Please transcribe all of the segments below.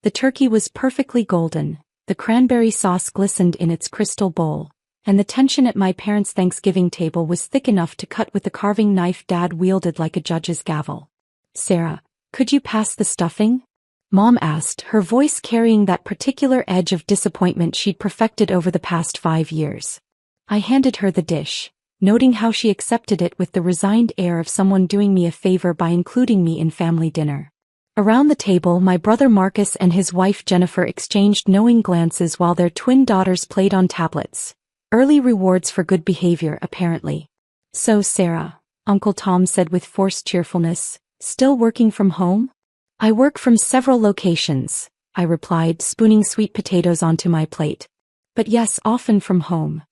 The turkey was perfectly golden, the cranberry sauce glistened in its crystal bowl, and the tension at my parents' Thanksgiving table was thick enough to cut with the carving knife Dad wielded like a judge's gavel. "Sarah, could you pass the stuffing?" Mom asked, her voice carrying that particular edge of disappointment she'd perfected over the past 5 years. I handed her the dish, noting how she accepted it with the resigned air of someone doing me a favor by including me in family dinner. Around the table, my brother Marcus and his wife Jennifer exchanged knowing glances while their twin daughters played on tablets. Early rewards for good behavior, apparently. "So, Sarah," Uncle Tom said with forced cheerfulness, "still working from home?" "I work from several locations," I replied, spooning sweet potatoes onto my plate. "But yes, often from home."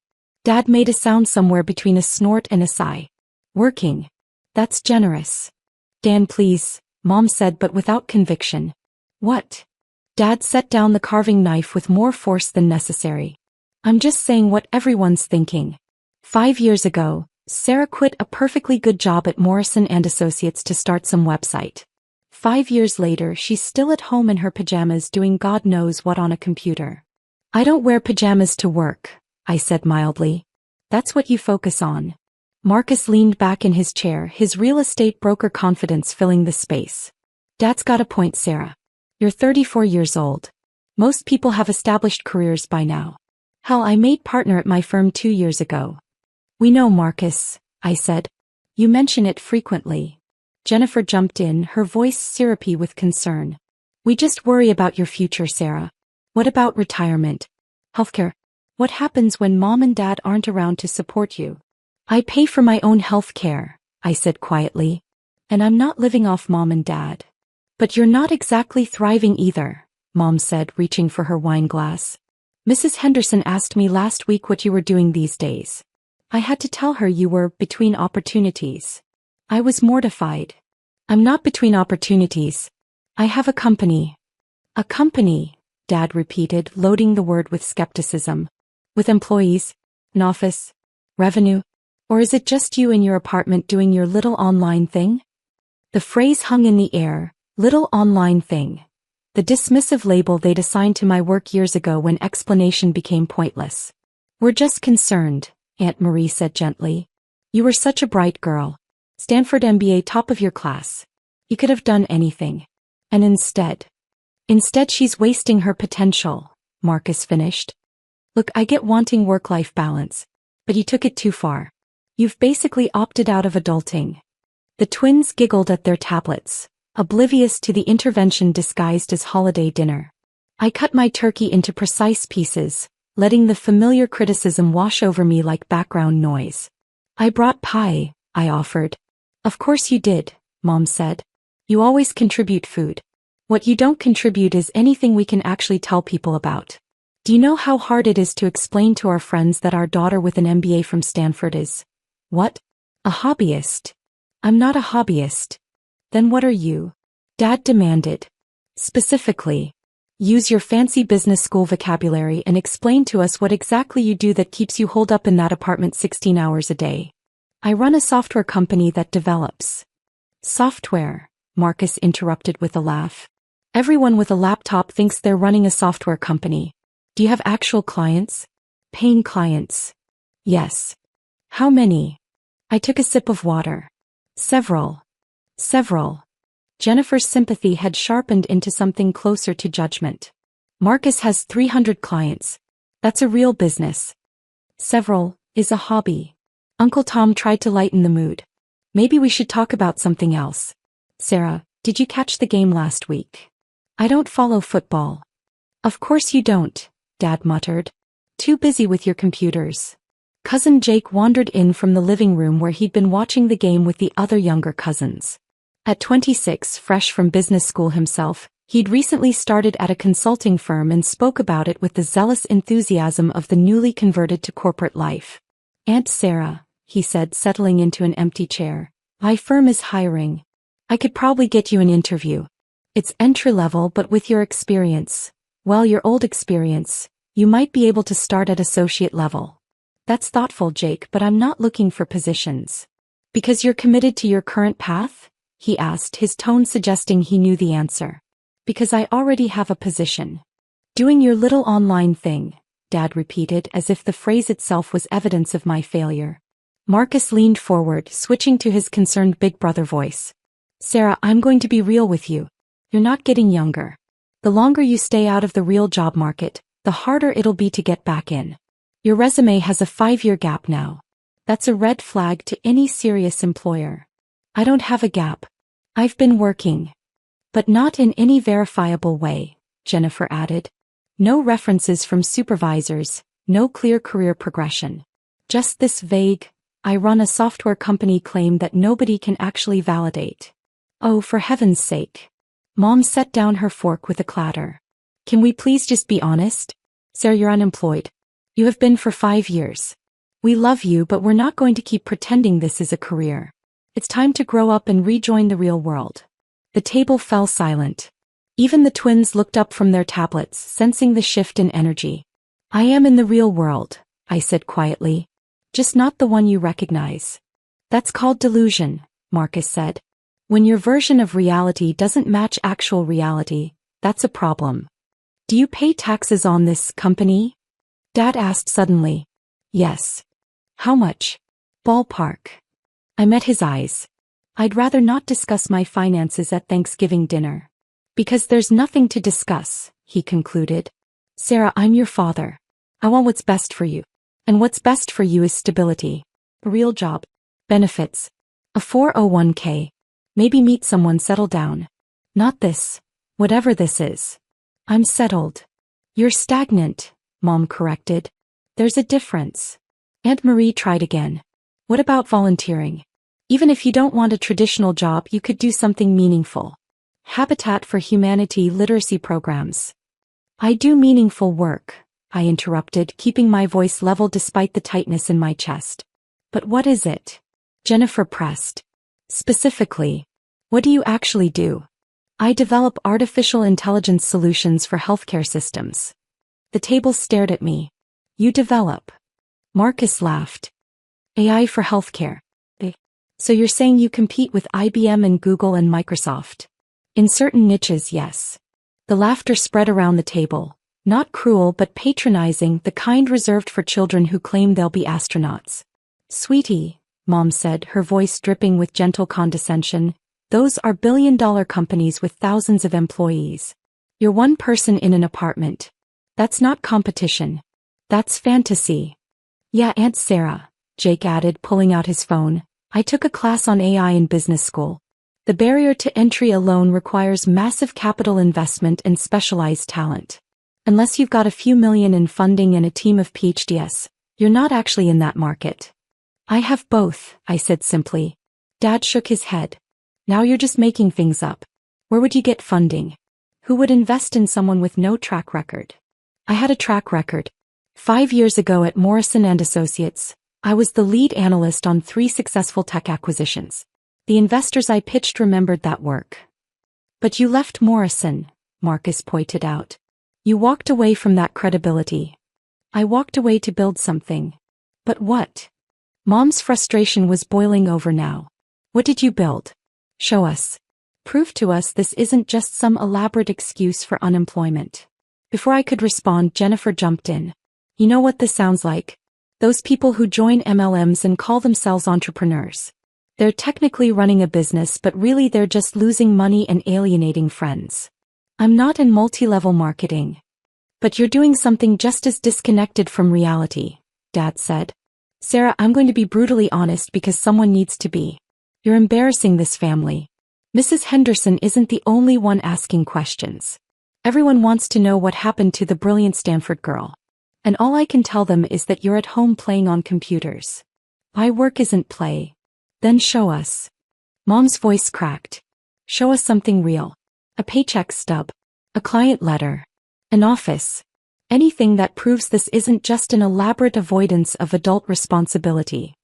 Dad made a sound somewhere between a snort and a sigh. "Working? That's generous." "Dan, please," Mom said, but without conviction. "What?" Dad set down the carving knife with more force than necessary. "I'm just saying what everyone's thinking. 5 years ago, Sarah quit a perfectly good job at Morrison & Associates to start some website. 5 years later, she's still at home in her pajamas doing God knows what on a computer." "I don't wear pajamas to work," I said mildly. "That's what you focus on." Marcus leaned back in his chair, his real estate broker confidence filling the space. "Dad's got a point, Sarah. You're 34 years old. Most people have established careers by now. Hell, I made partner at my firm 2 years ago." "We know, Marcus," I said. "You mention it frequently." Jennifer jumped in, her voice syrupy with concern. "We just worry about your future, Sarah. What about retirement? Healthcare? What happens when Mom and Dad aren't around to support you?" "I pay for my own health care," I said quietly. "And I'm not living off Mom and Dad." "But you're not exactly thriving either," Mom said, reaching for her wine glass. "Mrs. Henderson asked me last week what you were doing these days. I had to tell her you were between opportunities." I was mortified. "I'm not between opportunities. I have a company." "A company," Dad repeated, loading the word with skepticism. "With employees? An office? Revenue? Or is it just you in your apartment doing your little online thing?" The phrase hung in the air, little online thing. The dismissive label they'd assigned to my work years ago when explanation became pointless. "We're just concerned," Aunt Marie said gently. "You were such a bright girl. Stanford MBA, top of your class. You could have done anything. And instead she's wasting her potential," Marcus finished. "Look, I get wanting work-life balance, but you took it too far. You've basically opted out of adulting." The twins giggled at their tablets, oblivious to the intervention disguised as holiday dinner. I cut my turkey into precise pieces, letting the familiar criticism wash over me like background noise. "I brought pie," I offered. "Of course you did," Mom said. "You always contribute food. What you don't contribute is anything we can actually tell people about. Do you know how hard it is to explain to our friends that our daughter with an MBA from Stanford is, what? A hobbyist?" "I'm not a hobbyist." "Then what are you?" Dad demanded. "Specifically, use your fancy business school vocabulary and explain to us what exactly you do that keeps you holed up in that apartment 16 hours a day." "I run a software company that develops." "Software," Marcus interrupted with a laugh. "Everyone with a laptop thinks they're running a software company. Do you have actual clients? Paying clients?" "Yes." "How many?" I took a sip of water. Several. Jennifer's sympathy had sharpened into something closer to judgment. "Marcus has 300 clients. That's a real business. Several is a hobby." Uncle Tom tried to lighten the mood. "Maybe we should talk about something else. Sarah, did you catch the game last week?" "I don't follow football." "Of course you don't," Dad muttered. "Too busy with your computers." Cousin Jake wandered in from the living room where he'd been watching the game with the other younger cousins. At 26, fresh from business school himself, he'd recently started at a consulting firm and spoke about it with the zealous enthusiasm of the newly converted to corporate life. "Aunt Sarah," he said, settling into an empty chair, "my firm is hiring. I could probably get you an interview. It's entry-level, but with your experience, well, your old experience, you might be able to start at associate level." "That's thoughtful, Jake, but I'm not looking for positions." "Because you're committed to your current path?" he asked, his tone suggesting he knew the answer. Because I already have a position. Doing your little online thing, Dad repeated as if the phrase itself was evidence of my failure. Marcus leaned forward, switching to his concerned big brother voice. Sarah, I'm going to be real with you. You're not getting younger. The longer you stay out of the real job market, the harder it'll be to get back in. Your resume has a 5-year gap now. That's a red flag to any serious employer. I don't have a gap. I've been working. But not in any verifiable way, Jennifer added. No references from supervisors, no clear career progression. Just this vague, I run a software company claim that nobody can actually validate. Oh, for heaven's sake. Mom set down her fork with a clatter. Can we please just be honest? Sarah, you're unemployed. You have been for 5 years. We love you, but we're not going to keep pretending this is a career. It's time to grow up and rejoin the real world. The table fell silent. Even the twins looked up from their tablets, sensing the shift in energy. I am in the real world, I said quietly. Just not the one you recognize. That's called delusion, Marcus said. When your version of reality doesn't match actual reality, that's a problem. Do you pay taxes on this company? Dad asked suddenly. Yes. How much? Ballpark. I met his eyes. I'd rather not discuss my finances at Thanksgiving dinner. Because there's nothing to discuss, he concluded. Sarah, I'm your father. I want what's best for you. And what's best for you is stability. A real job. Benefits. A 401k. Maybe meet someone, settle down. Not this. Whatever this is. I'm settled. You're stagnant, Mom corrected. There's a difference. Aunt Marie tried again. What about volunteering? Even if you don't want a traditional job, you could do something meaningful. Habitat for Humanity literacy programs. I do meaningful work, I interrupted, keeping my voice level despite the tightness in my chest. But what is it? Jennifer pressed. Specifically, what do you actually do? I develop artificial intelligence solutions for healthcare systems. The table stared at me. You develop. Marcus laughed. AI for healthcare. So you're saying you compete with IBM and Google and Microsoft? In certain niches, yes. The laughter spread around the table. Not cruel but patronizing, the kind reserved for children who claim they'll be astronauts. Sweetie, Mom said, her voice dripping with gentle condescension, those are billion-dollar companies with thousands of employees. You're one person in an apartment. That's not competition. That's fantasy. Yeah, Aunt Sarah, Jake added, pulling out his phone. I took a class on AI in business school. The barrier to entry alone requires massive capital investment and specialized talent. Unless you've got a few million in funding and a team of PhDs, you're not actually in that market. I have both, I said simply. Dad shook his head. Now you're just making things up. Where would you get funding? Who would invest in someone with no track record? I had a track record. 5 years ago at Morrison & Associates, I was the lead analyst on 3 successful tech acquisitions. The investors I pitched remembered that work. But you left Morrison, Marcus pointed out. You walked away from that credibility. I walked away to build something. But what? Mom's frustration was boiling over now. What did you build? Show us. Prove to us this isn't just some elaborate excuse for unemployment. Before I could respond, Jennifer jumped in. You know what this sounds like? Those people who join MLMs and call themselves entrepreneurs. They're technically running a business, but really they're just losing money and alienating friends. I'm not in multi-level marketing. But you're doing something just as disconnected from reality, Dad said. Sarah, I'm going to be brutally honest because someone needs to be. You're embarrassing this family. Mrs. Henderson isn't the only one asking questions. Everyone wants to know what happened to the brilliant Stanford girl. And all I can tell them is that you're at home playing on computers. My work isn't play. Then show us. Mom's voice cracked. Show us something real. A paycheck stub. A client letter. An office. Anything that proves this isn't just an elaborate avoidance of adult responsibility.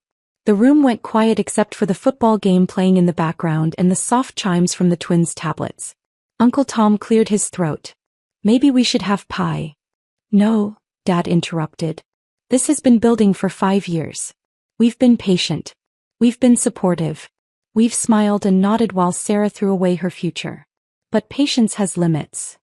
The room went quiet except for the football game playing in the background and the soft chimes from the twins' tablets. Uncle Tom cleared his throat. Maybe we should have pie. No, Dad interrupted. This has been building for 5 years. We've been patient. We've been supportive. We've smiled and nodded while Sarah threw away her future. But patience has limits.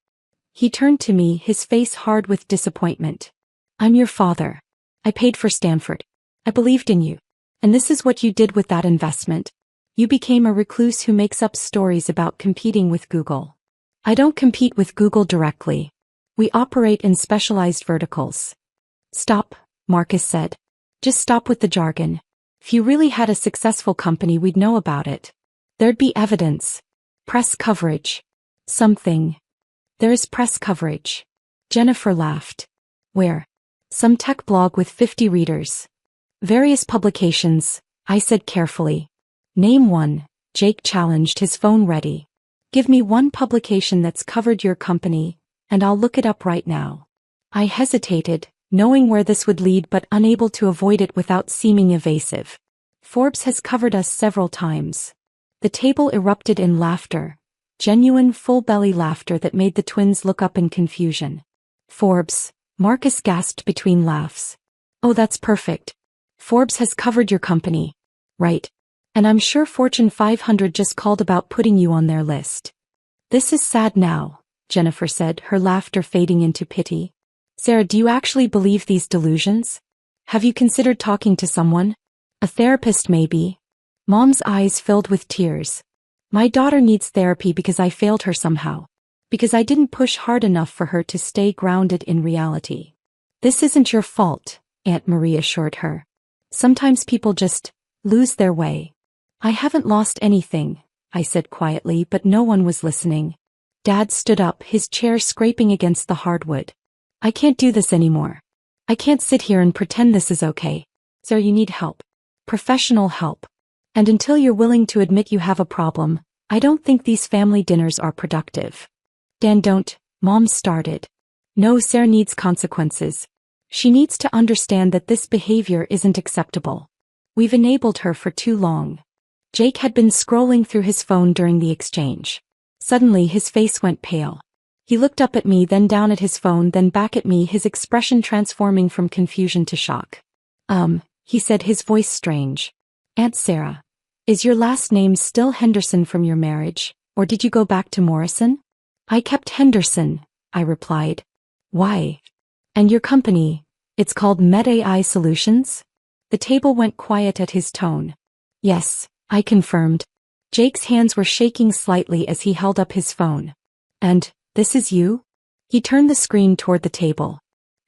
He turned to me, his face hard with disappointment. I'm your father. I paid for Stanford. I believed in you. And this is what you did with that investment. You became a recluse who makes up stories about competing with Google. I don't compete with Google directly. We operate in specialized verticals. Stop, Marcus said. Just stop with the jargon. If you really had a successful company, we'd know about it. There'd be evidence. Press coverage. Something. There is press coverage. Jennifer laughed. Where? Some tech blog with 50 readers. Various publications, I said carefully. Name one, Jake challenged, his phone ready. Give me one publication that's covered your company, and I'll look it up right now. I hesitated, knowing where this would lead but unable to avoid it without seeming evasive. Forbes has covered us several times. The table erupted in laughter. Genuine full-belly laughter that made the twins look up in confusion. Forbes, Marcus gasped between laughs. Oh, that's perfect. Forbes has covered your company. Right. And I'm sure Fortune 500 just called about putting you on their list. This is sad now, Jennifer said, her laughter fading into pity. Sarah, do you actually believe these delusions? Have you considered talking to someone? A therapist maybe? Mom's eyes filled with tears. My daughter needs therapy because I failed her somehow. Because I didn't push hard enough for her to stay grounded in reality. This isn't your fault, Aunt Marie assured her. Sometimes people just lose their way. I haven't lost anything, I said quietly, but no one was listening. Dad stood up, his chair scraping against the hardwood. I can't do this anymore. I can't sit here and pretend this is okay. Sir, you need help. Professional help. And until you're willing to admit you have a problem, I don't think these family dinners are productive. Dan, don't, Mom started. No, Sarah needs consequences. She needs to understand that this behavior isn't acceptable. We've enabled her for too long. Jake had been scrolling through his phone during the exchange. Suddenly his face went pale. He looked up at me, then down at his phone, then back at me, his expression transforming from confusion to shock. He said, his voice strange. Aunt Sarah, is your last name still Henderson from your marriage, or did you go back to Morrison? I kept Henderson, I replied. Why? And your company, it's called MedAI Solutions? The table went quiet at his tone. Yes, I confirmed. Jake's hands were shaking slightly as he held up his phone. And, this is you? He turned the screen toward the table.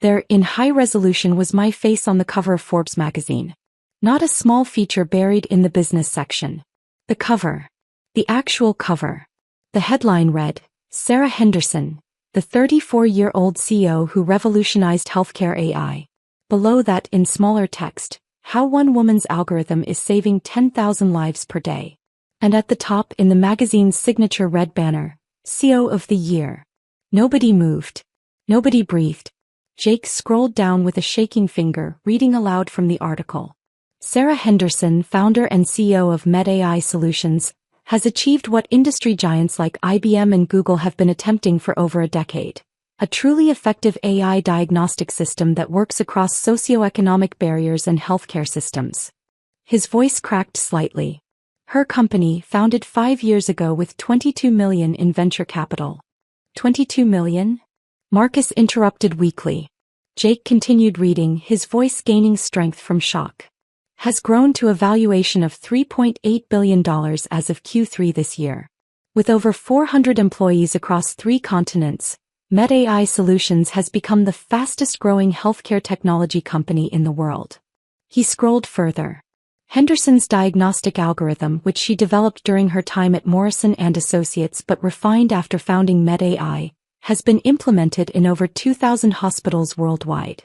There, in high resolution, was my face on the cover of Forbes magazine. Not a small feature buried in the business section. The cover. The actual cover. The headline read, Sarah Henderson, the 34-year-old CEO who revolutionized healthcare AI. Below that, in smaller text, how one woman's algorithm is saving 10,000 lives per day. And at the top, in the magazine's signature red banner, CEO of the Year. Nobody moved. Nobody breathed. Jake scrolled down with a shaking finger, reading aloud from the article. Sarah Henderson, founder and CEO of MedAI Solutions, has achieved what industry giants like IBM and Google have been attempting for over a decade. A truly effective AI diagnostic system that works across socioeconomic barriers and healthcare systems. His voice cracked slightly. Her company, founded 5 years ago with $22 million in venture capital. $22 million? Marcus interrupted weakly. Jake continued reading, his voice gaining strength from shock. Has grown to a valuation of $3.8 billion as of Q3 this year. With over 400 employees across 3 continents, MedAI Solutions has become the fastest-growing healthcare technology company in the world. He scrolled further. Henderson's diagnostic algorithm, which she developed during her time at Morrison & Associates but refined after founding MedAI, has been implemented in over 2,000 hospitals worldwide.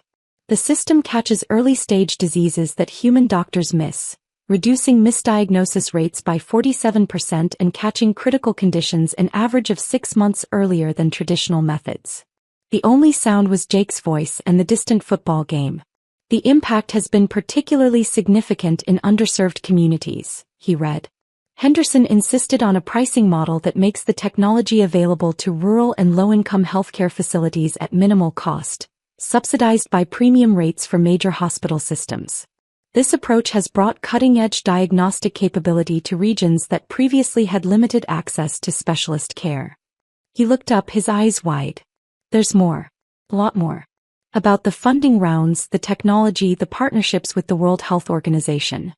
The system catches early-stage diseases that human doctors miss, reducing misdiagnosis rates by 47% and catching critical conditions an average of 6 months earlier than traditional methods. The only sound was Jake's voice and the distant football game. The impact has been particularly significant in underserved communities, he read. Henderson insisted on a pricing model that makes the technology available to rural and low-income healthcare facilities at minimal cost, subsidized by premium rates for major hospital systems. This approach has brought cutting-edge diagnostic capability to regions that previously had limited access to specialist care. He looked up, his eyes wide. There's more. A lot more. About the funding rounds, the technology, the partnerships with the World Health Organization.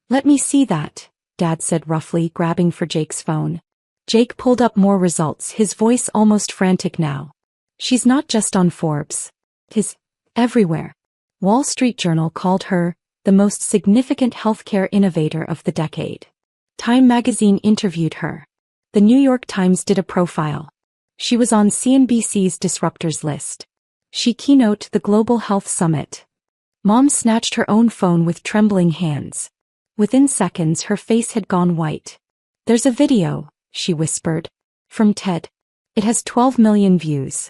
Let me see that, Dad said roughly, grabbing for Jake's phone. Jake pulled up more results, his voice almost frantic now. She's not just on Forbes. She's everywhere. Wall Street Journal called her the most significant healthcare innovator of the decade. Time magazine interviewed her. The New York Times did a profile. She was on CNBC's Disruptors list. She keynoted the Global Health Summit. Mom snatched her own phone with trembling hands. Within seconds her face had gone white. There's a video, she whispered. From TED. It has 12 million views.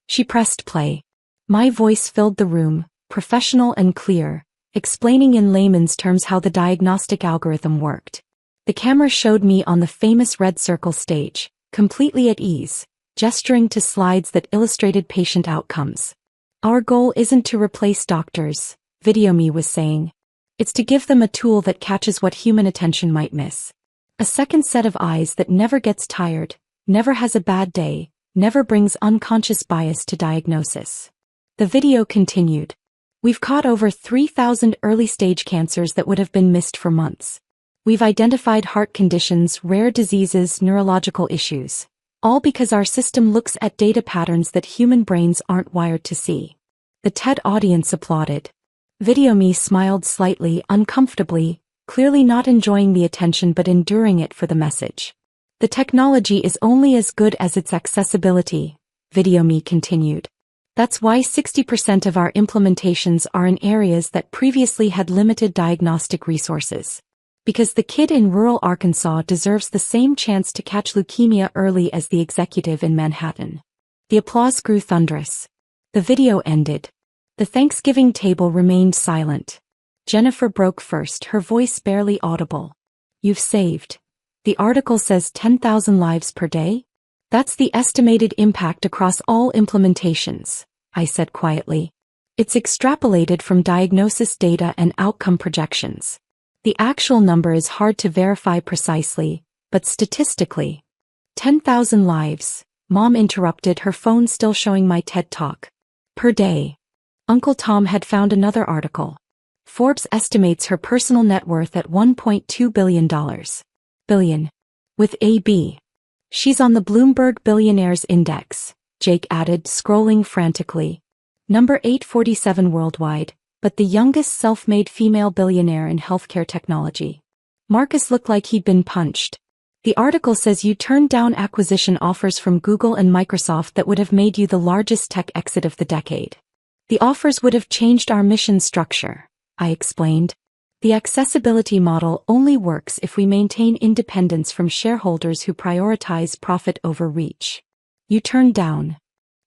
She pressed play. My voice filled the room, professional and clear, explaining in layman's terms how the diagnostic algorithm worked. The camera showed me on the famous red circle stage, completely at ease, gesturing to slides that illustrated patient outcomes. Our goal isn't to replace doctors, VideoMe was saying. It's to give them a tool that catches what human attention might miss. A second set of eyes that never gets tired, never has a bad day, never brings unconscious bias to diagnosis. The video continued. We've caught over 3,000 early-stage cancers that would have been missed for months. We've identified heart conditions, rare diseases, neurological issues. All because our system looks at data patterns that human brains aren't wired to see. The TED audience applauded. VideoMe smiled slightly, uncomfortably, clearly not enjoying the attention but enduring it for the message. The technology is only as good as its accessibility, VideoMe continued. That's why 60% of our implementations are in areas that previously had limited diagnostic resources. Because the kid in rural Arkansas deserves the same chance to catch leukemia early as the executive in Manhattan. The applause grew thunderous. The video ended. The Thanksgiving table remained silent. Jennifer broke first, her voice barely audible. You've saved. The article says 10,000 lives per day? That's the estimated impact across all implementations, I said quietly. It's extrapolated from diagnosis data and outcome projections. The actual number is hard to verify precisely, but statistically. 10,000 lives, Mom interrupted, her phone still showing my TED Talk. Per day. Uncle Tom had found another article. Forbes estimates her personal net worth at $1.2 billion. Billion. With AB. She's on the Bloomberg Billionaires Index, Jake added, scrolling frantically. Number 847 worldwide, but the youngest self-made female billionaire in healthcare technology. Marcus looked like he'd been punched. The article says you turned down acquisition offers from Google and Microsoft that would have made you the largest tech exit of the decade. The offers would have changed our mission structure, I explained. The accessibility model only works if we maintain independence from shareholders who prioritize profit over reach. You turned down.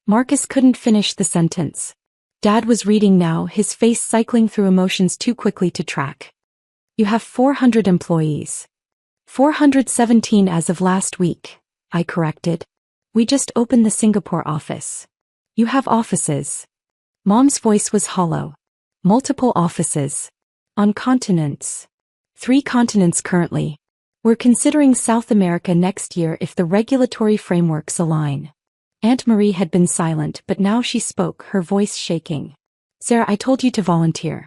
Marcus couldn't finish the sentence. Dad was reading now, his face cycling through emotions too quickly to track. You have 400 employees. 417 as of last week, I corrected. We just opened the Singapore office. You have offices. Mom's voice was hollow. Multiple offices. On continents. 3 continents currently. We're considering South America next year if the regulatory frameworks align. Aunt Marie had been silent, but now she spoke, her voice shaking. Sarah, I told you to volunteer.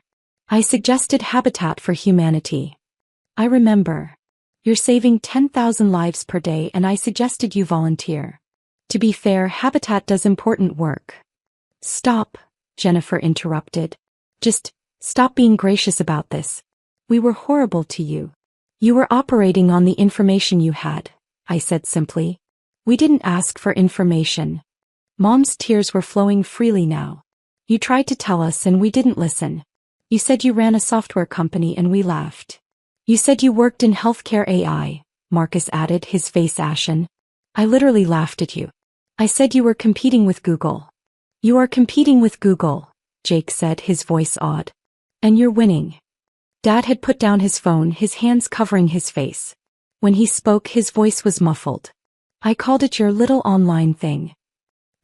I suggested Habitat for Humanity. I remember. You're saving 10,000 lives per day and I suggested you volunteer. To be fair, Habitat does important work. Stop, Jennifer interrupted. Just stop being gracious about this. We were horrible to you. You were operating on the information you had, I said simply. We didn't ask for information. Mom's tears were flowing freely now. You tried to tell us and we didn't listen. You said you ran a software company and we laughed. You said you worked in healthcare AI, Marcus added, his face ashen. I literally laughed at you. I said you were competing with Google. You are competing with Google, Jake said, his voice awed. And you're winning. Dad had put down his phone, his hands covering his face. When he spoke, his voice was muffled. I called it your little online thing.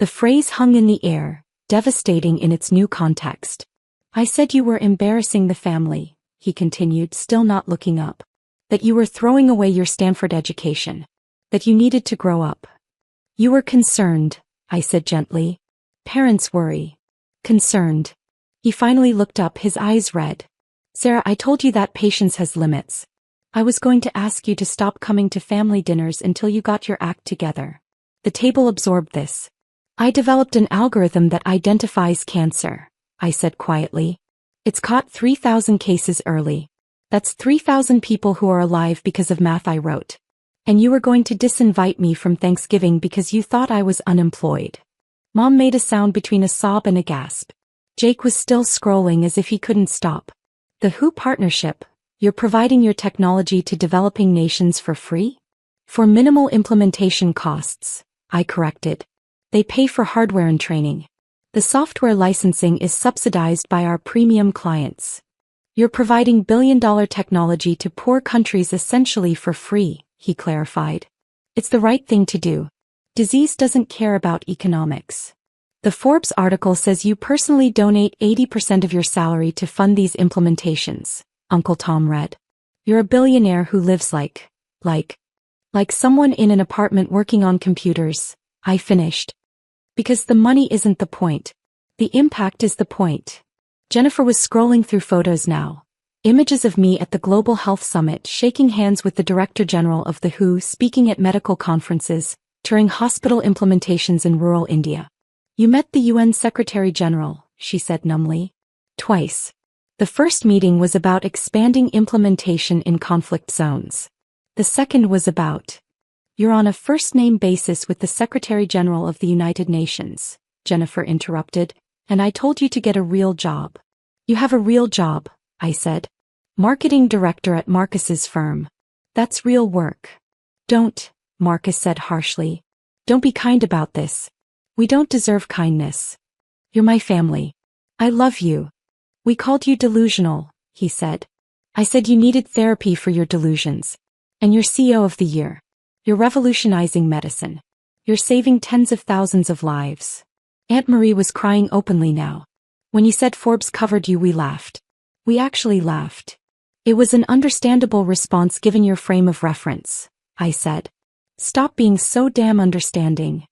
The phrase hung in the air, devastating in its new context. I said you were embarrassing the family, he continued, still not looking up. That you were throwing away your Stanford education. That you needed to grow up. You were concerned, I said gently. Parents worry. Concerned. He finally looked up, his eyes red. Sarah, I told you that patience has limits. I was going to ask you to stop coming to family dinners until you got your act together. The table absorbed this. I developed an algorithm that identifies cancer, I said quietly. It's caught 3,000 cases early. That's 3,000 people who are alive because of math I wrote. And you were going to disinvite me from Thanksgiving because you thought I was unemployed. Mom made a sound between a sob and a gasp. Jake was still scrolling as if he couldn't stop. The WHO partnership, you're providing your technology to developing nations for free? For minimal implementation costs, I corrected. They pay for hardware and training. The software licensing is subsidized by our premium clients. You're providing billion-dollar technology to poor countries essentially for free, he clarified. It's the right thing to do. Disease doesn't care about economics. The Forbes article says you personally donate 80% of your salary to fund these implementations, Uncle Tom read. You're a billionaire who lives like someone in an apartment working on computers, I finished. Because the money isn't the point. The impact is the point. Jennifer was scrolling through photos now. Images of me at the Global Health Summit, shaking hands with the Director General of the WHO, speaking at medical conferences, touring hospital implementations in rural India. You met the UN Secretary General, she said numbly. Twice. The first meeting was about expanding implementation in conflict zones. The second was about... You're on a first-name basis with the Secretary General of the United Nations, Jennifer interrupted, and I told you to get a real job. You have a real job, I said. Marketing director at Marcus's firm. That's real work. Don't, Marcus said harshly. Don't be kind about this. We don't deserve kindness. You're my family. I love you. We called you delusional, he said. I said you needed therapy for your delusions. And you're CEO of the year. You're revolutionizing medicine. You're saving tens of thousands of lives. Aunt Marie was crying openly now. When you said Forbes covered you, we laughed. We actually laughed. It was an understandable response given your frame of reference, I said. Stop being so damn understanding.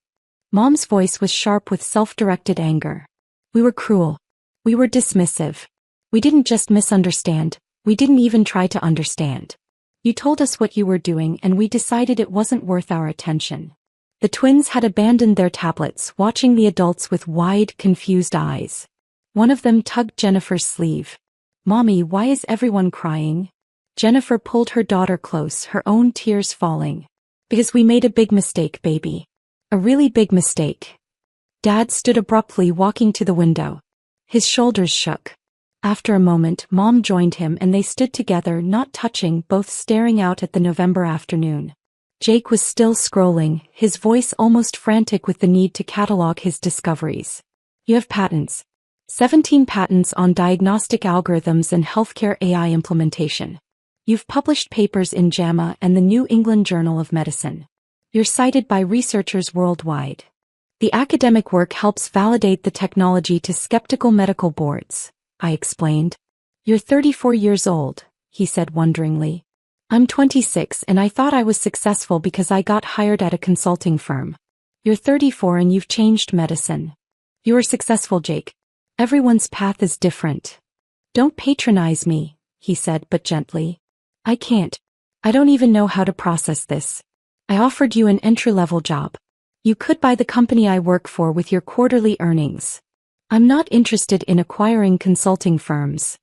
Mom's voice was sharp with self-directed anger. We were cruel. We were dismissive. We didn't just misunderstand, we didn't even try to understand. You told us what you were doing and we decided it wasn't worth our attention. The twins had abandoned their tablets, watching the adults with wide, confused eyes. One of them tugged Jennifer's sleeve. Mommy, why is everyone crying? Jennifer pulled her daughter close, her own tears falling. Because we made a big mistake, baby. A really big mistake. Dad stood abruptly, walking to the window. His shoulders shook. After a moment, Mom joined him and they stood together, not touching, both staring out at the November afternoon. Jake was still scrolling, his voice almost frantic with the need to catalog his discoveries. You have patents. 17 patents on diagnostic algorithms and healthcare AI implementation. You've published papers in JAMA and the New England Journal of Medicine. You're cited by researchers worldwide. The academic work helps validate the technology to skeptical medical boards, I explained. You're 34 years old, he said wonderingly. I'm 26 and I thought I was successful because I got hired at a consulting firm. You're 34 and you've changed medicine. You are successful, Jake. Everyone's path is different. Don't patronize me, he said but gently. I can't. I don't even know how to process this. I offered you an entry-level job. You could buy the company I work for with your quarterly earnings. I'm not interested in acquiring consulting firms.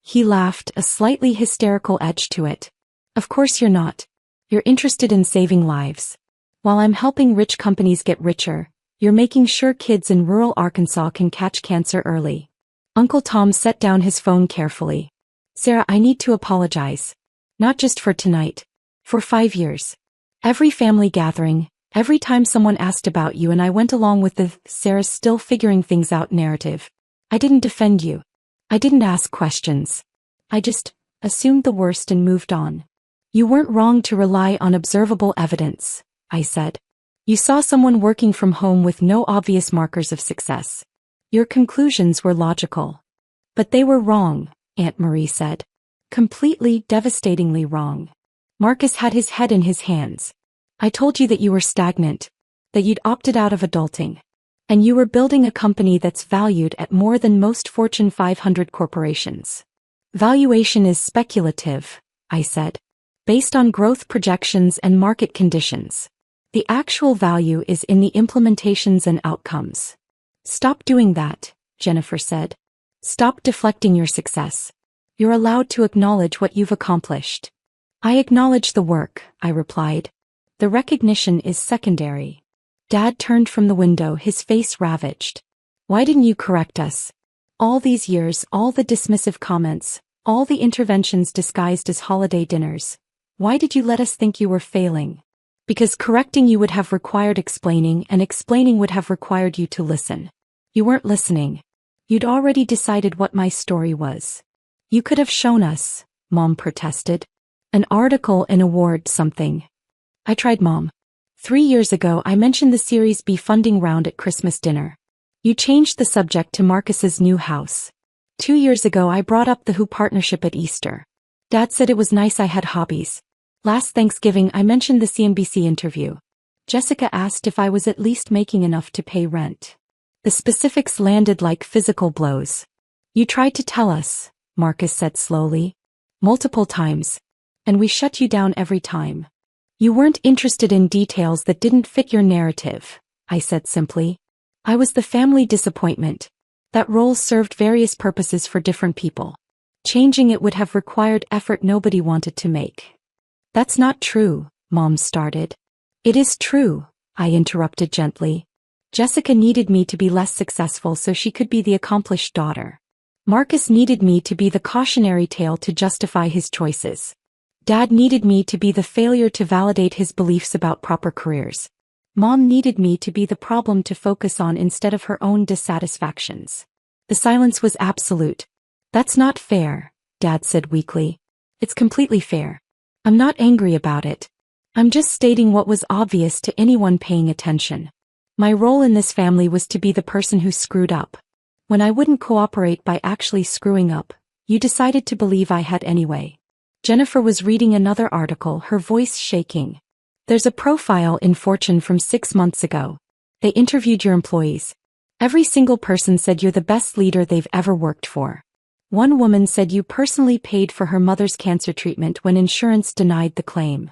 He laughed, a slightly hysterical edge to it. Of course you're not. You're interested in saving lives. While I'm helping rich companies get richer, you're making sure kids in rural Arkansas can catch cancer early. Uncle Tom set down his phone carefully. Sarah, I need to apologize. Not just for tonight. For 5 years. Every family gathering, every time someone asked about you and I went along with the Sarah's still figuring things out narrative. I didn't defend you. I didn't ask questions. I just assumed the worst and moved on. You weren't wrong to rely on observable evidence, I said. You saw someone working from home with no obvious markers of success. Your conclusions were logical. But they were wrong, Aunt Marie said. Completely, devastatingly wrong. Marcus had his head in his hands. I told you that you were stagnant. That you'd opted out of adulting. And you were building a company that's valued at more than most Fortune 500 corporations. Valuation is speculative, I said. Based on growth projections and market conditions. The actual value is in the implementations and outcomes. Stop doing that, Jennifer said. Stop deflecting your success. You're allowed to acknowledge what you've accomplished. I acknowledge the work, I replied. The recognition is secondary. Dad turned from the window, his face ravaged. Why didn't you correct us? All these years, all the dismissive comments, all the interventions disguised as holiday dinners. Why did you let us think you were failing? Because correcting you would have required explaining, and explaining would have required you to listen. You weren't listening. You'd already decided what my story was. You could have shown us, Mom protested. An article, an award, something. I tried, Mom. 3 years ago I mentioned the Series B funding round at Christmas dinner. You changed the subject to Marcus's new house. 2 years ago I brought up the Who partnership at Easter. Dad said it was nice I had hobbies. Last Thanksgiving I mentioned the CNBC interview. Jessica asked if I was at least making enough to pay rent. The specifics landed like physical blows. You tried to tell us, Marcus said slowly. Multiple times. And we shut you down every time. You weren't interested in details that didn't fit your narrative, I said simply. I was the family disappointment. That role served various purposes for different people. Changing it would have required effort nobody wanted to make. That's not true, Mom started. It is true, I interrupted gently. Jessica needed me to be less successful so she could be the accomplished daughter. Marcus needed me to be the cautionary tale to justify his choices. Dad needed me to be the failure to validate his beliefs about proper careers. Mom needed me to be the problem to focus on instead of her own dissatisfactions. The silence was absolute. That's not fair, Dad said weakly. It's completely fair. I'm not angry about it. I'm just stating what was obvious to anyone paying attention. My role in this family was to be the person who screwed up. When I wouldn't cooperate by actually screwing up, you decided to believe I had anyway. Jennifer was reading another article, her voice shaking. There's a profile in Fortune from 6 months ago. They interviewed your employees. Every single person said you're the best leader they've ever worked for. One woman said you personally paid for her mother's cancer treatment when insurance denied the claim.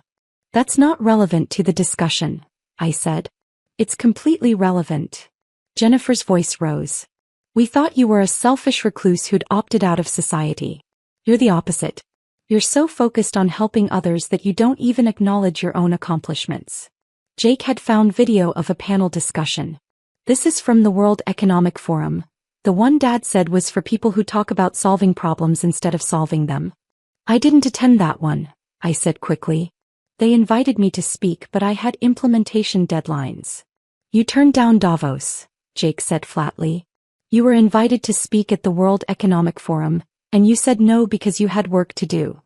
That's not relevant to the discussion, I said. It's completely relevant. Jennifer's voice rose. We thought you were a selfish recluse who'd opted out of society. You're the opposite. You're so focused on helping others that you don't even acknowledge your own accomplishments. Jake had found video of a panel discussion. This is from the World Economic Forum. The one Dad said was for people who talk about solving problems instead of solving them. I didn't attend that one, I said quickly. They invited me to speak, but I had implementation deadlines. You turned down Davos, Jake said flatly. You were invited to speak at the World Economic Forum, and you said no because you had work to do.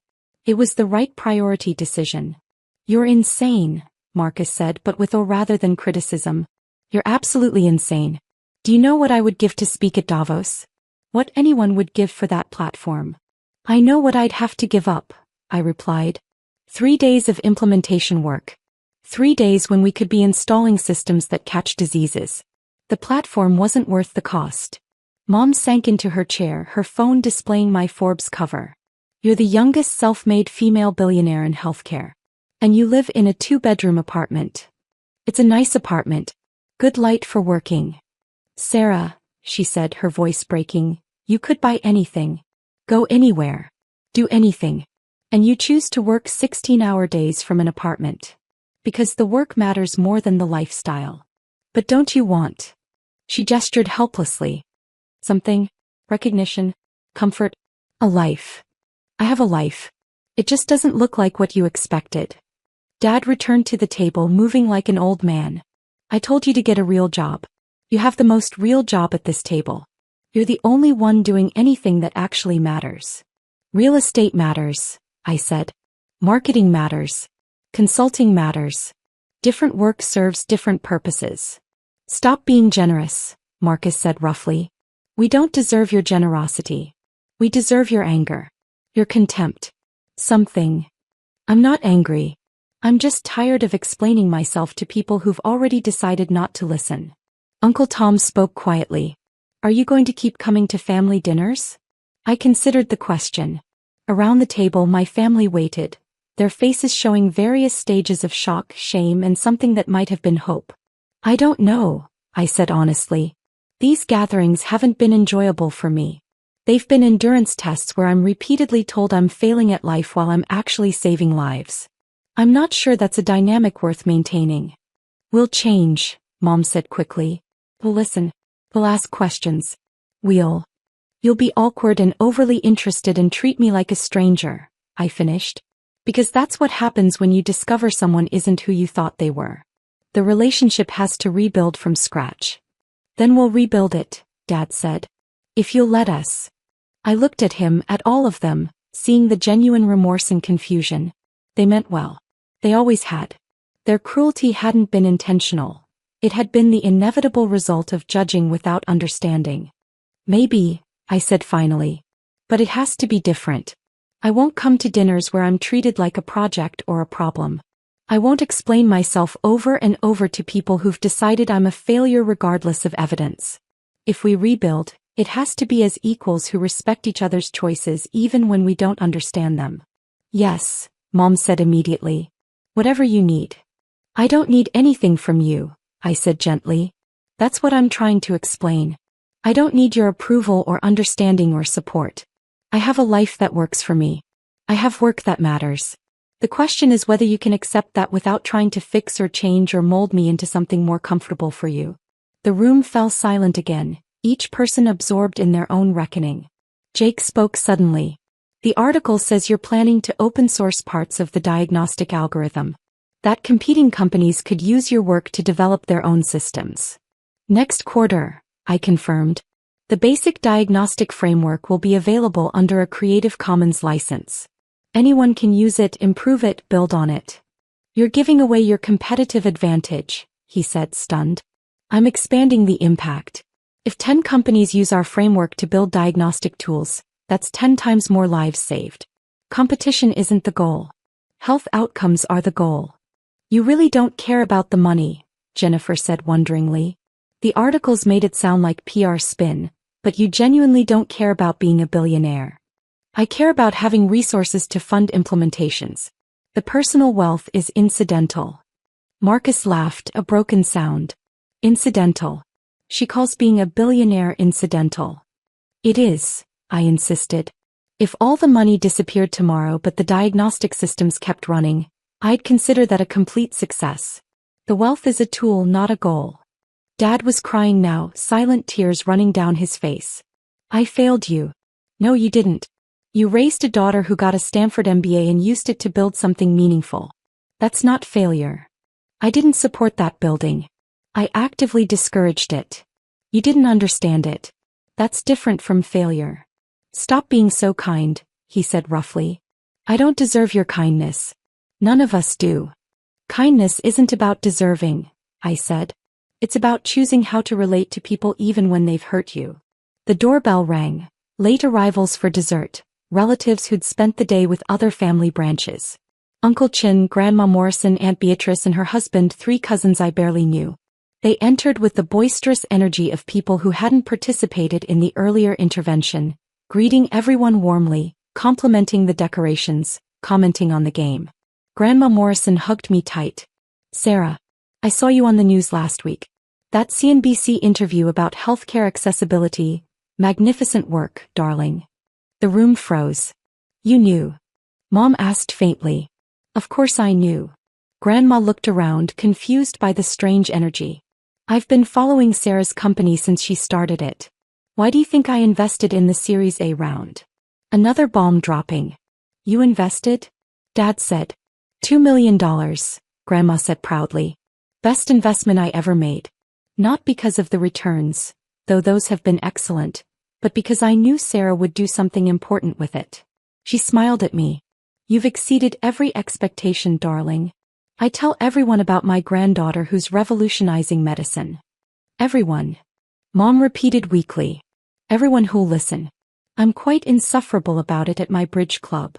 It was the right priority decision. You're insane, Marcus said, but with a rather than criticism. You're absolutely insane. Do you know what I would give to speak at Davos? What anyone would give for that platform. I know what I'd have to give up, I replied. 3 days of implementation work. 3 days when we could be installing systems that catch diseases. The platform wasn't worth the cost. Mom sank into her chair, her phone displaying my Forbes cover. You're the youngest self-made female billionaire in healthcare. And you live in a 2-bedroom apartment. It's a nice apartment. Good light for working. Sarah, she said, her voice breaking, you could buy anything. Go anywhere. Do anything. And you choose to work 16-hour days from an apartment. Because the work matters more than the lifestyle. But don't you want? She gestured helplessly. Something, recognition, comfort, a life. I have a life. It just doesn't look like what you expected. Dad returned to the table, moving like an old man. I told you to get a real job. You have the most real job at this table. You're the only one doing anything that actually matters. Real estate matters, I said. Marketing matters. Consulting matters. Different work serves different purposes. Stop being generous, Marcus said roughly. We don't deserve your generosity. We deserve your anger. Your contempt. Something. I'm not angry. I'm just tired of explaining myself to people who've already decided not to listen. Uncle Tom spoke quietly. Are you going to keep coming to family dinners? I considered the question. Around the table my family waited, their faces showing various stages of shock, shame, and something that might have been hope. I don't know, I said honestly. These gatherings haven't been enjoyable for me. They've been endurance tests where I'm repeatedly told I'm failing at life while I'm actually saving lives. I'm not sure that's a dynamic worth maintaining. We'll change, Mom said quickly. We'll listen. We'll ask questions. You'll be awkward and overly interested and treat me like a stranger, I finished. Because that's what happens when you discover someone isn't who you thought they were. The relationship has to rebuild from scratch. Then we'll rebuild it, Dad said. If you'll let us. I looked at him, at all of them, seeing the genuine remorse and confusion. They meant well. They always had. Their cruelty hadn't been intentional. It had been the inevitable result of judging without understanding. Maybe, I said finally. But it has to be different. I won't come to dinners where I'm treated like a project or a problem. I won't explain myself over and over to people who've decided I'm a failure regardless of evidence. If we rebuild, it has to be as equals who respect each other's choices even when we don't understand them. Yes, Mom said immediately. Whatever you need. I don't need anything from you, I said gently. That's what I'm trying to explain. I don't need your approval or understanding or support. I have a life that works for me. I have work that matters. The question is whether you can accept that without trying to fix or change or mold me into something more comfortable for you. The room fell silent again, each person absorbed in their own reckoning. Jake spoke suddenly. The article says you're planning to open source parts of the diagnostic algorithm. That competing companies could use your work to develop their own systems. Next quarter, I confirmed. The basic diagnostic framework will be available under a Creative Commons license. Anyone can use it, improve it, build on it. You're giving away your competitive advantage, he said, stunned. I'm expanding the impact. If 10 companies use our framework to build diagnostic tools, that's 10 times more lives saved. Competition isn't the goal. Health outcomes are the goal. You really don't care about the money, Jennifer said wonderingly. The articles made it sound like PR spin. But you genuinely don't care about being a billionaire. I care about having resources to fund implementations. The personal wealth is incidental. Marcus laughed, a broken sound. Incidental. She calls being a billionaire incidental. It is, I insisted. If all the money disappeared tomorrow but the diagnostic systems kept running, I'd consider that a complete success. The wealth is a tool, not a goal. Dad was crying now, silent tears running down his face. I failed you. No, you didn't. You raised a daughter who got a Stanford MBA and used it to build something meaningful. That's not failure. I didn't support that building. I actively discouraged it. You didn't understand it. That's different from failure. Stop being so kind, he said roughly. I don't deserve your kindness. None of us do. Kindness isn't about deserving, I said. It's about choosing how to relate to people even when they've hurt you. The doorbell rang. Late arrivals for dessert, relatives who'd spent the day with other family branches. Uncle Chin, Grandma Morrison, Aunt Beatrice and her husband, 3 cousins I barely knew. They entered with the boisterous energy of people who hadn't participated in the earlier intervention, greeting everyone warmly, complimenting the decorations, commenting on the game. Grandma Morrison hugged me tight. Sarah, I saw you on the news last week. That CNBC interview about healthcare accessibility, magnificent work, darling. The room froze. You knew? Mom asked faintly. Of course I knew. Grandma looked around, confused by the strange energy. I've been following Sarah's company since she started it. Why do you think I invested in the Series A round? Another bomb dropping. You invested? Dad said. $2 million, Grandma said proudly. Best investment I ever made. Not because of the returns, though those have been excellent, but because I knew Sarah would do something important with it. She smiled at me. You've exceeded every expectation, darling. I tell everyone about my granddaughter who's revolutionizing medicine. Everyone. Mom repeated weakly. Everyone who'll listen. I'm quite insufferable about it at my bridge club.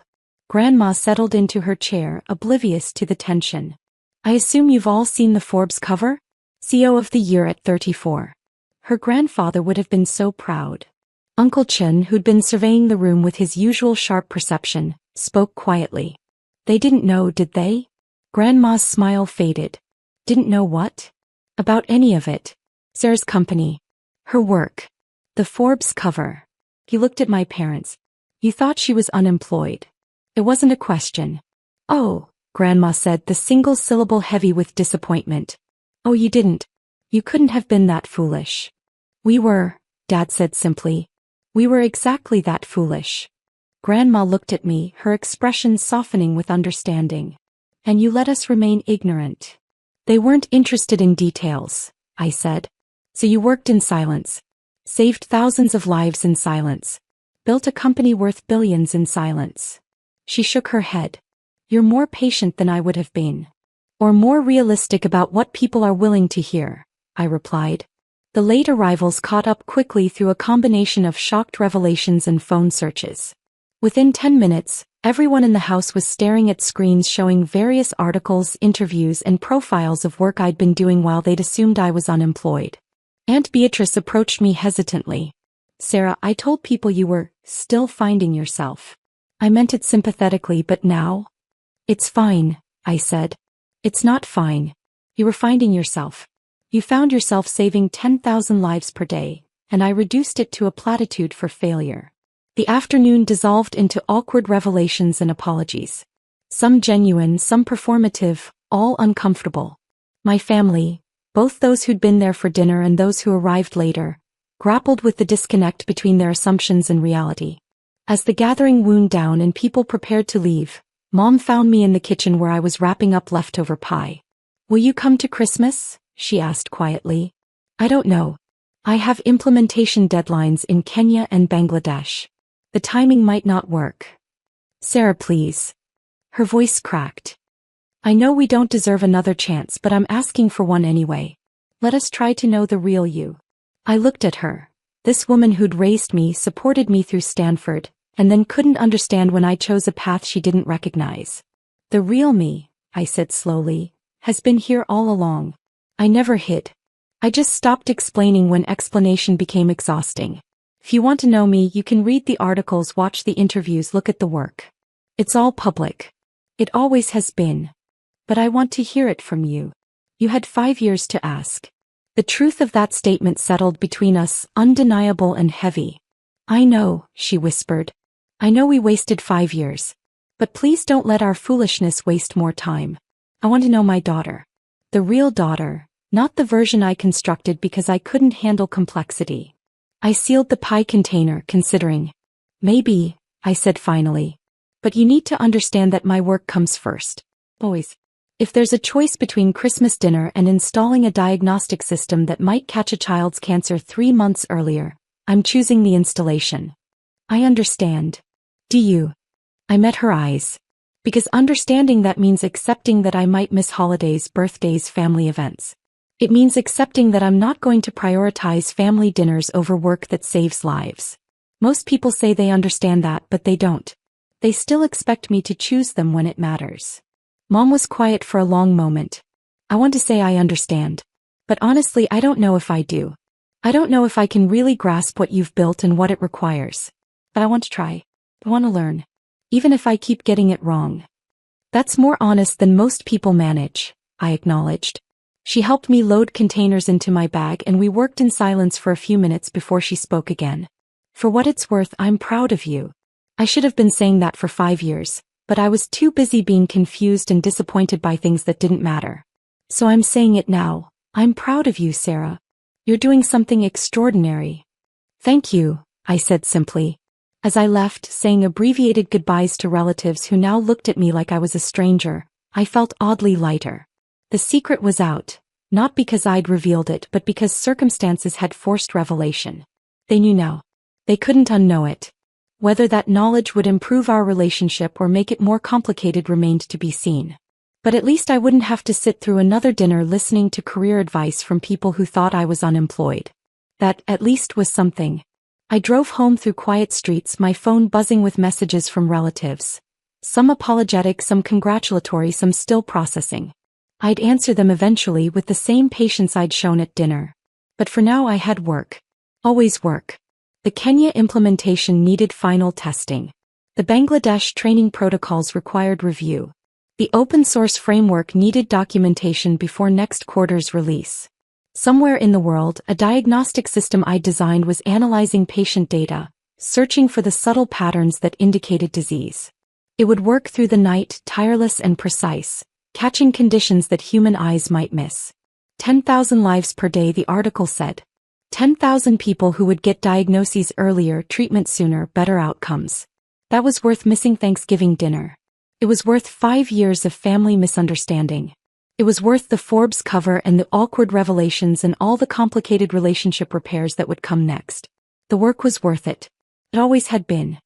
Grandma settled into her chair, oblivious to the tension. I assume you've all seen the Forbes cover? CEO of the Year at 34. Her grandfather would have been so proud. Uncle Chen, who'd been surveying the room with his usual sharp perception, spoke quietly. They didn't know, did they? Grandma's smile faded. Didn't know what? About any of it. Sarah's company. Her work. The Forbes cover. He looked at my parents. You thought she was unemployed. It wasn't a question. Oh, Grandma said, the single syllable heavy with disappointment. Oh, you didn't. You couldn't have been that foolish. We were, Dad said simply. We were exactly that foolish. Grandma looked at me, her expression softening with understanding. And you let us remain ignorant. They weren't interested in details, I said. So you worked in silence. Saved thousands of lives in silence. Built a company worth billions in silence. She shook her head. You're more patient than I would have been. Or more realistic about what people are willing to hear, I replied. The late arrivals caught up quickly through a combination of shocked revelations and phone searches. Within 10 minutes, everyone in the house was staring at screens showing various articles, interviews, and profiles of work I'd been doing while they'd assumed I was unemployed. Aunt Beatrice approached me hesitantly. Sarah, I told people you were still finding yourself. I meant it sympathetically, but now? It's fine, I said. It's not fine. You were finding yourself. You found yourself saving 10,000 lives per day, and I reduced it to a platitude for failure. The afternoon dissolved into awkward revelations and apologies. Some genuine, some performative, all uncomfortable. My family, both those who'd been there for dinner and those who arrived later, grappled with the disconnect between their assumptions and reality. As the gathering wound down and people prepared to leave, Mom found me in the kitchen where I was wrapping up leftover pie. Will you come to Christmas? She asked quietly. I don't know. I have implementation deadlines in Kenya and Bangladesh. The timing might not work. Sarah, please. Her voice cracked. I know we don't deserve another chance, but I'm asking for one anyway. Let us try to know the real you. I looked at her. This woman who'd raised me, supported me through Stanford, and then couldn't understand when I chose a path she didn't recognize. The real me, I said slowly, has been here all along. I never hid. I just stopped explaining when explanation became exhausting. If you want to know me, you can read the articles, watch the interviews, look at the work. It's all public. It always has been. But I want to hear it from you. You had 5 years to ask. The truth of that statement settled between us, undeniable and heavy. I know, she whispered. I know we wasted 5 years. But please don't let our foolishness waste more time. I want to know my daughter. The real daughter, not the version I constructed because I couldn't handle complexity. I sealed the pie container, considering. Maybe, I said finally. But you need to understand that my work comes first. Boys. If there's a choice between Christmas dinner and installing a diagnostic system that might catch a child's cancer 3 months earlier, I'm choosing the installation. I understand. Do you? I met her eyes. Because understanding that means accepting that I might miss holidays, birthdays, family events. It means accepting that I'm not going to prioritize family dinners over work that saves lives. Most people say they understand that, but they don't. They still expect me to choose them when it matters. Mom was quiet for a long moment. I want to say I understand. But honestly, I don't know if I do. I don't know if I can really grasp what you've built and what it requires. But I want to try. I want to learn. Even if I keep getting it wrong. That's more honest than most people manage, I acknowledged. She helped me load containers into my bag and we worked in silence for a few minutes before she spoke again. For what it's worth, I'm proud of you. I should have been saying that for 5 years, but I was too busy being confused and disappointed by things that didn't matter. So I'm saying it now. I'm proud of you, Sarah. You're doing something extraordinary. Thank you, I said simply. As I left, saying abbreviated goodbyes to relatives who now looked at me like I was a stranger, I felt oddly lighter. The secret was out, not because I'd revealed it but because circumstances had forced revelation. They knew now. They couldn't unknow it. Whether that knowledge would improve our relationship or make it more complicated remained to be seen. But at least I wouldn't have to sit through another dinner listening to career advice from people who thought I was unemployed. That, at least, was something. I drove home through quiet streets, my phone buzzing with messages from relatives. Some apologetic, some congratulatory, some still processing. I'd answer them eventually with the same patience I'd shown at dinner. But for now I had work. Always work. The Kenya implementation needed final testing. The Bangladesh training protocols required review. The open source framework needed documentation before next quarter's release. Somewhere in the world, a diagnostic system I designed was analyzing patient data, searching for the subtle patterns that indicated disease. It would work through the night, tireless and precise, catching conditions that human eyes might miss. 10,000 lives per day, the article said. 10,000 people who would get diagnoses earlier, treatment sooner, better outcomes. That was worth missing Thanksgiving dinner. It was worth 5 years of family misunderstanding. It was worth the Forbes cover and the awkward revelations and all the complicated relationship repairs that would come next. The work was worth it. It always had been.